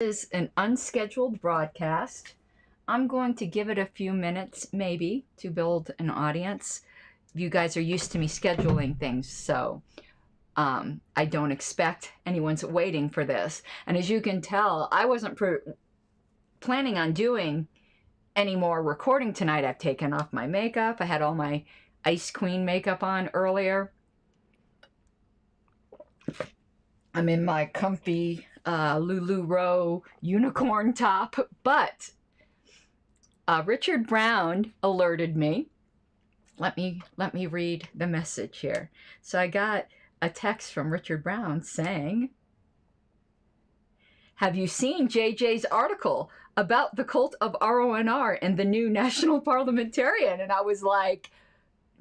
Is an unscheduled broadcast. I'm going to give it a few minutes, maybe, to build an audience. You guys are used to me scheduling things, so I don't expect anyone's waiting for this. And as you can tell, I wasn't planning on doing any more recording tonight. I've taken off my makeup. I had all my Ice Queen makeup on earlier. I'm in my comfy LuLaRoe unicorn top, but Richard Brown alerted me. Let me read the message here. So I got a text from Richard Brown saying, "Have you seen JJ's article about the cult of RONR and the new National Parliamentarian?" And I was like,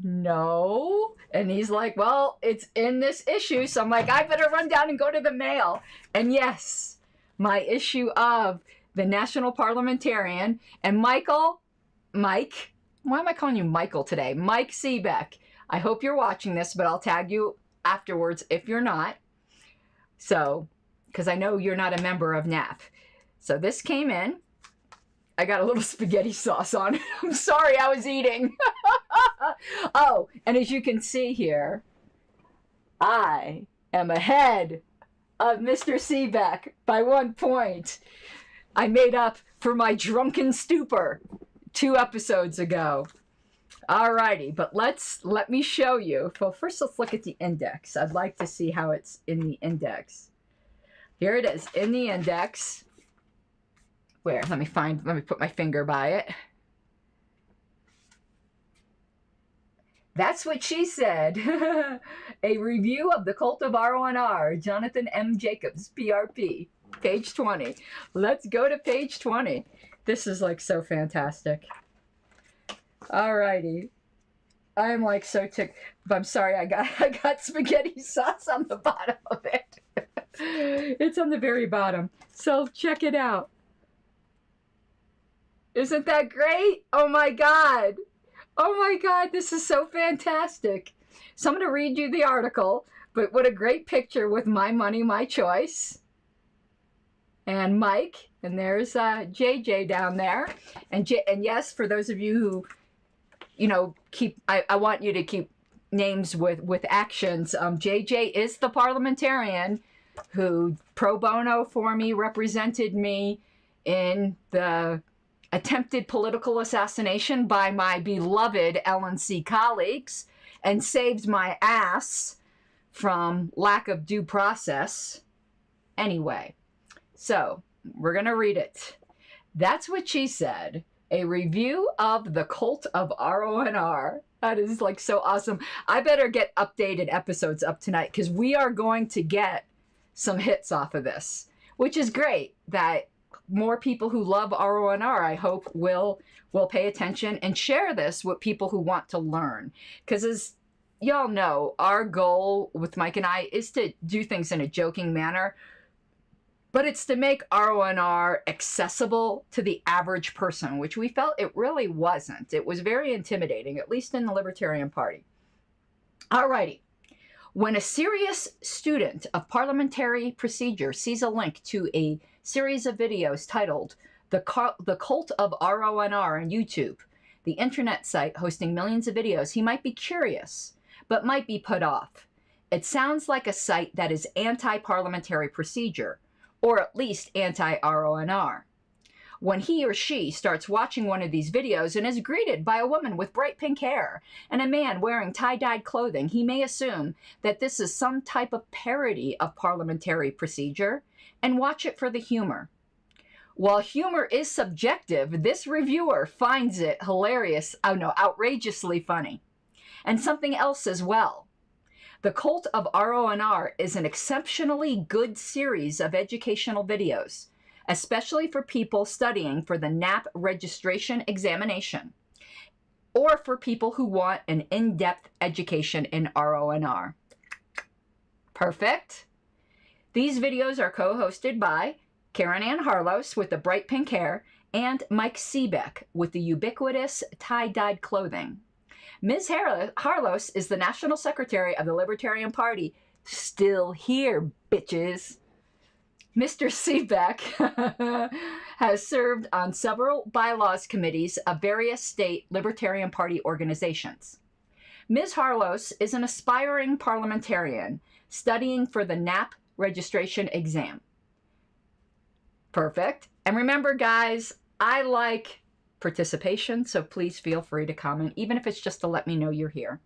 no. And he's like, well, it's in this issue. So I'm like, I better run down and go to the mail. And yes, my issue of the National Parliamentarian. And Mike, why am I calling you Michael today? Mike Seebeck. I hope you're watching this, but I'll tag you afterwards if you're not. So, because I know you're not a member of NAP. So this came in. I got a little spaghetti sauce on it. I'm sorry, I was eating. Oh, and as you can see here, I am ahead of Mr. Seebeck by 1 point. I made up for my drunken stupor 2 episodes ago. Alrighty, but let me show you. Well, first let's look at the index. I'd like to see how it's in the index. Here it is, in the index. Where? Let me put my finger by it. That's what she said. A review of the Cult of RONR, Jonathan M. Jacobs, PRP, page 20. Let's go to page 20. This is like so fantastic. Alrighty. I'm like so ticked. But I'm sorry, I got spaghetti sauce on the bottom of it. It's on the very bottom. So check it out. Isn't that great? Oh my God. Oh my God, this is so fantastic. So I'm going to read you the article, but what a great picture with my money, my choice. And Mike, and there's JJ down there. And yes, for those of you who, you know, I want you to keep names with actions. JJ is the parliamentarian who pro bono for me represented me in the attempted political assassination by my beloved LNC colleagues and saved my ass from lack of due process. Anyway, so we're going to read it. That's what she said. A review of the Cult of RONR. That is like so awesome. I better get updated episodes up tonight because we are going to get some hits off of this, which is great that more people who love RONR, I hope, will pay attention and share this with people who want to learn. Because as y'all know, our goal with Mike and I is to do things in a joking manner, but it's to make RONR accessible to the average person, which we felt it really wasn't. It was very intimidating, at least in the Libertarian Party. Alrighty. When a serious student of parliamentary procedure sees a link to a series of videos titled The Cult of RONR on YouTube, the internet site hosting millions of videos, he might be curious, but might be put off. It sounds like a site that is anti-parliamentary procedure, or at least anti-RONR. When he or she starts watching one of these videos and is greeted by a woman with bright pink hair and a man wearing tie-dyed clothing, he may assume that this is some type of parody of parliamentary procedure and watch it for the humor. While humor is subjective, this reviewer finds it hilarious, outrageously funny. And something else as well. The Cult of RONR is an exceptionally good series of educational videos, especially for people studying for the NAP registration examination, or for people who want an in-depth education in RONR. Perfect. These videos are co-hosted by Karen Ann Harlos with the bright pink hair and Mike Seebeck with the ubiquitous tie-dyed clothing. Ms. Harlos is the National Secretary of the Libertarian Party. Still here, bitches. Mr. Seebeck has served on several bylaws committees of various state Libertarian Party organizations. Ms. Harlos is an aspiring parliamentarian studying for the NAP registration exam. Perfect. And remember, guys, I like participation, so please feel free to comment, even if it's just to let me know you're here.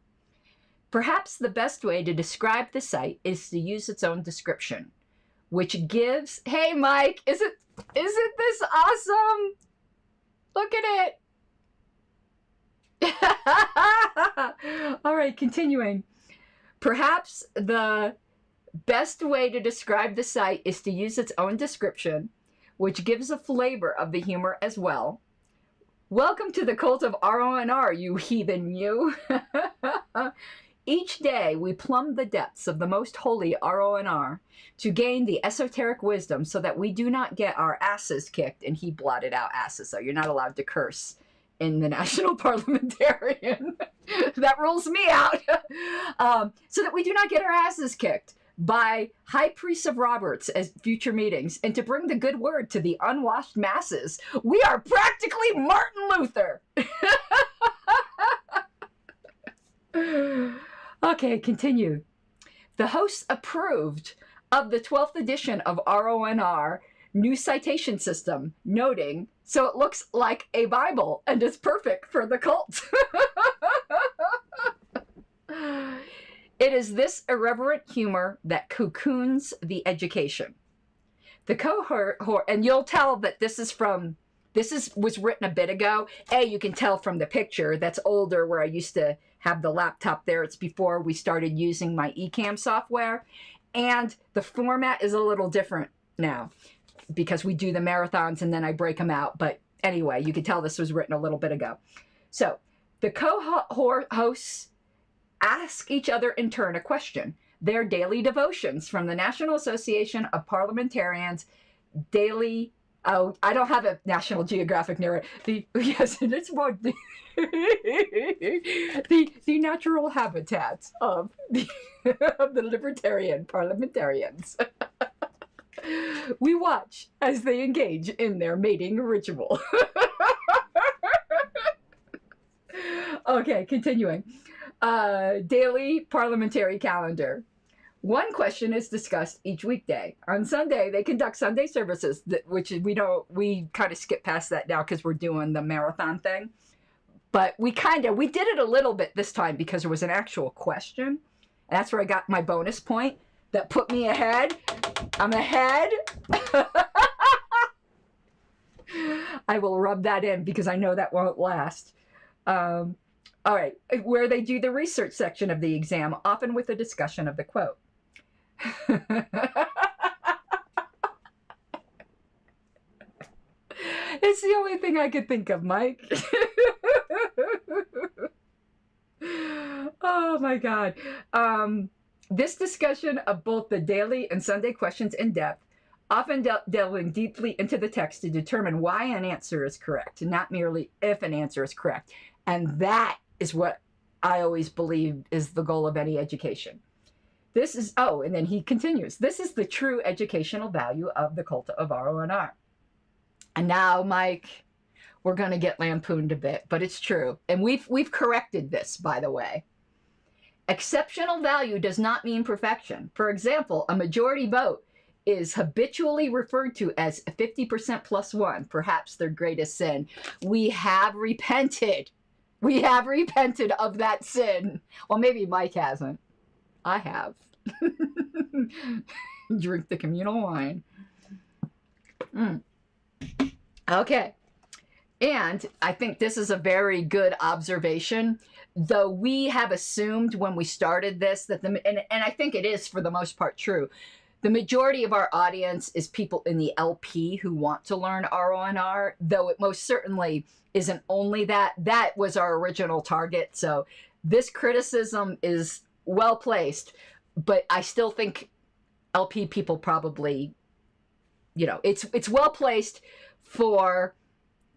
Perhaps the best way to describe the site is to use its own description, which gives, hey, Mike, isn't this awesome? Look at it. All right, continuing. Perhaps the best way to describe the site is to use its own description, which gives a flavor of the humor as well. Welcome to the cult of RONR, you heathen you. Each day we plumb the depths of the most holy RONR to gain the esoteric wisdom so that we do not get our asses kicked. And he blotted out asses, so you're not allowed to curse in the National Parliamentarian. That rules me out. So that we do not get our asses kicked by high priests of Roberts as future meetings, and to bring the good word to the unwashed masses. We are practically Martin Luther. Okay, continue. The hosts approved of the 12th edition of RONR new citation system, noting, so it looks like a Bible and is perfect for the cult. It is this irreverent humor that cocoons the education. The cohort, and you'll tell that was written a bit ago. You can tell from the picture that's older, where I used to have the laptop there. It's before we started using my eCam software. And the format is a little different now because we do the marathons and then I break them out. But anyway, you can tell this was written a little bit ago. So the co-hosts ask each other in turn a question. Their daily devotions from the National Association of Parliamentarians daily. Oh, I don't have a National Geographic near it. Yes, it's more the natural habitats of the Libertarian parliamentarians. We watch as they engage in their mating ritual. Okay, continuing. Daily parliamentary calendar. One question is discussed each weekday. On Sunday, they conduct Sunday services, which we kind of skip past that now because we're doing the marathon thing. But we did it a little bit this time because there was an actual question. And that's where I got my bonus point that put me ahead. I'm ahead. I will rub that in because I know that won't last. All right, where they do the research section of the exam, often with a discussion of the quote. It's the only thing I could think of, Mike. Oh my God. This discussion of both the daily and Sunday questions in depth, often delving deeply into the text to determine why an answer is correct, not merely if an answer is correct. And that is what I always believe is the goal of any education. This is, and then he continues, this is the true educational value of the cult of RONR. And now, Mike, we're going to get lampooned a bit, but it's true. And we've corrected this, by the way. Exceptional value does not mean perfection. For example, a majority vote is habitually referred to as 50% plus one, perhaps their greatest sin. We have repented. We have repented of that sin. Well, maybe Mike hasn't. I have. Drink the communal wine. Okay. And I think this is a very good observation, though we have assumed when we started this that and I think it is for the most part true, the majority of our audience is people in the LP who want to learn RONR, though it most certainly isn't only that. That was our original target. So this criticism is well placed, but I still think LP people probably, it's well placed for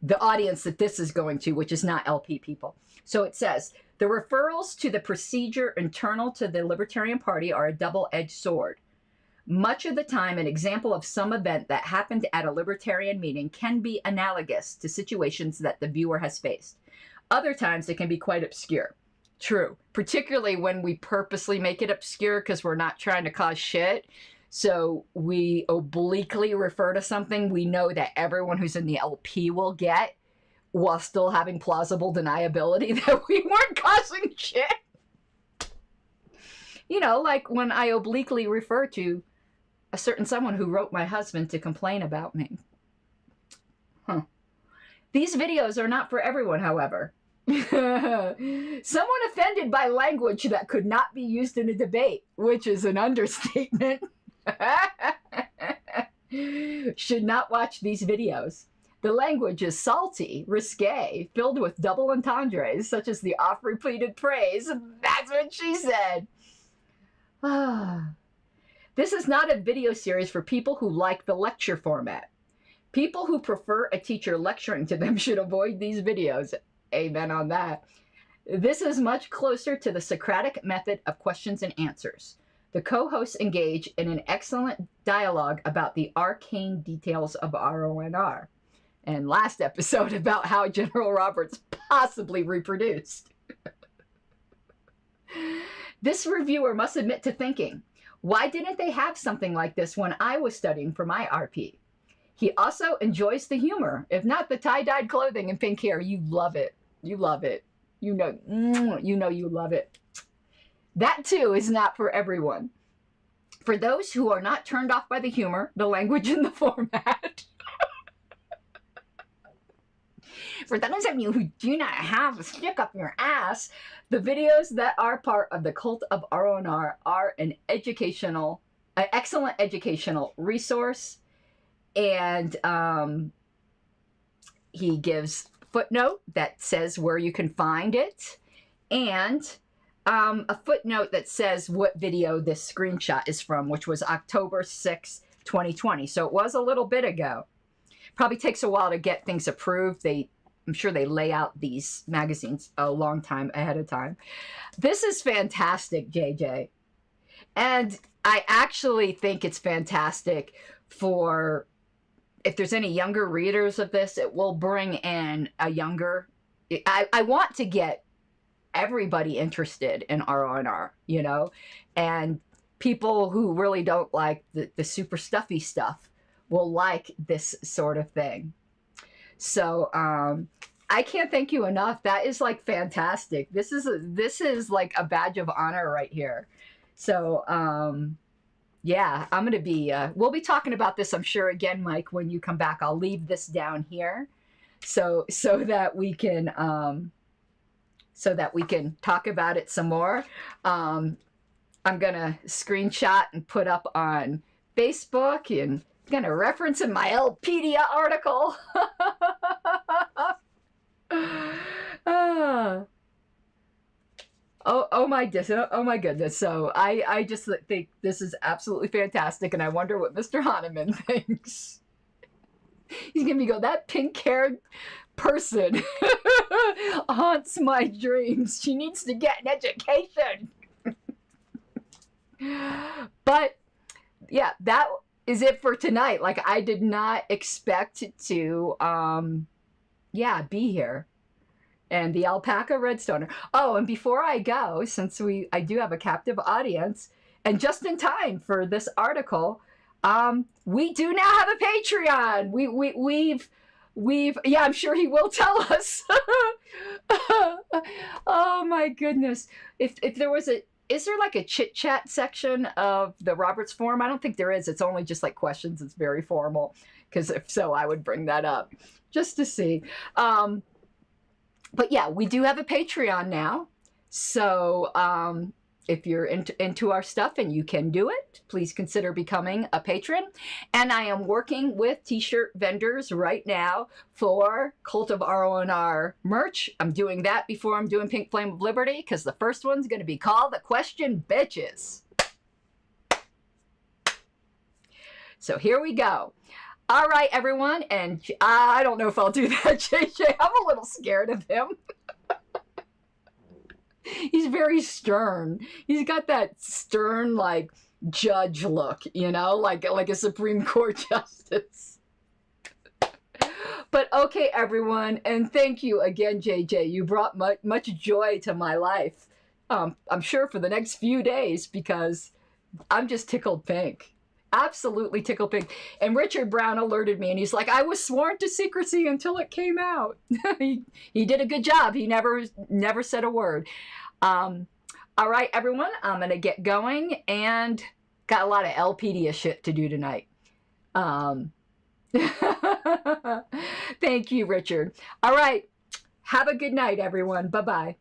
the audience that this is going to, which is not LP people. So it says, the referrals to the procedure internal to the Libertarian Party are a double-edged sword. Much of the time, an example of some event that happened at a libertarian meeting can be analogous to situations that the viewer has faced. Other times, it can be quite obscure. True, particularly when we purposely make it obscure because we're not trying to cause shit. So we obliquely refer to something we know that everyone who's in the LP will get, while still having plausible deniability that we weren't causing shit. You know, like when I obliquely refer to a certain someone who wrote my husband to complain about me. These videos are not for everyone, however. Someone offended by language that could not be used in a debate, which is an understatement, should not watch these videos. The language is salty, risque, filled with double entendres, such as the oft-repeated phrase, "That's what she said." This is not a video series for people who like the lecture format. People who prefer a teacher lecturing to them should avoid these videos. Amen on that. This is much closer to the Socratic method of questions and answers. The co-hosts engage in an excellent dialogue about the arcane details of RONR. And last episode about how General Roberts possibly reproduced. This reviewer must admit to thinking, why didn't they have something like this when I was studying for my RP? He also enjoys the humor, if not the tie-dyed clothing and pink hair. You love it. You love it. You know you love it. That too is not for everyone. For those who are not turned off by the humor, the language, and the format. For those of you who do not have a stick up your ass, the videos that are part of the Cult of RONR are an excellent educational resource. And he gives footnote that says where you can find it, and a footnote that says what video this screenshot is from, which was October 6, 2020. So it was a little bit ago. Probably takes a while to get things approved. I'm sure they lay out these magazines a long time ahead of time. This is fantastic, JJ. And I actually think it's fantastic for, if there's any younger readers of this, it will bring in a younger, I want to get everybody interested in RONR, you know, and people who really don't like the super stuffy stuff will like this sort of thing. So I can't thank you enough. That is like fantastic. This is like a badge of honor right here. So yeah, I'm gonna be we'll be talking about this, I'm sure, again, Mike, when you come back. I'll leave this down here so that we can talk about it some more. I'm gonna screenshot and put up on Facebook, and I'm gonna reference in my Lpedia article. Oh my goodness. So I just think this is absolutely fantastic, and I wonder what Mr. Hahnemann thinks. He's gonna go, that pink-haired person haunts my dreams. She needs to get an education. But yeah, that is it for tonight. Like, I did not expect to be here. And the alpaca redstoner. Oh, and before I go, since I do have a captive audience, and just in time for this article, we do now have a Patreon. We've yeah, I'm sure he will tell us. Oh my goodness. If there was is there like a chit chat section of the Roberts Forum? I don't think there is. It's only just like questions. It's very formal, because if so, I would bring that up just to see. But yeah, we do have a Patreon now. So if you're into our stuff and you can do it, please consider becoming a patron. And I am working with t-shirt vendors right now for Cult of RONR merch. I'm doing that before I'm doing Pink Flame of Liberty, because the first one's going to be called The Question Bitches. So here we go. All right, everyone, and I don't know if I'll do that, JJ. I'm a little scared of him. He's very stern. He's got that stern, like, judge look, you know, like a Supreme Court justice. But okay, everyone, and thank you again, JJ. You brought much joy to my life. I'm sure for the next few days, because I'm just tickled pink. Absolutely tickled pink. And Richard Brown alerted me, and he's like, I was sworn to secrecy until it came out. he did a good job. He never said a word. All right, everyone, I'm going to get going, and got a lot of LPDA shit to do tonight. Thank you, Richard. All right. Have a good night, everyone. Bye-bye.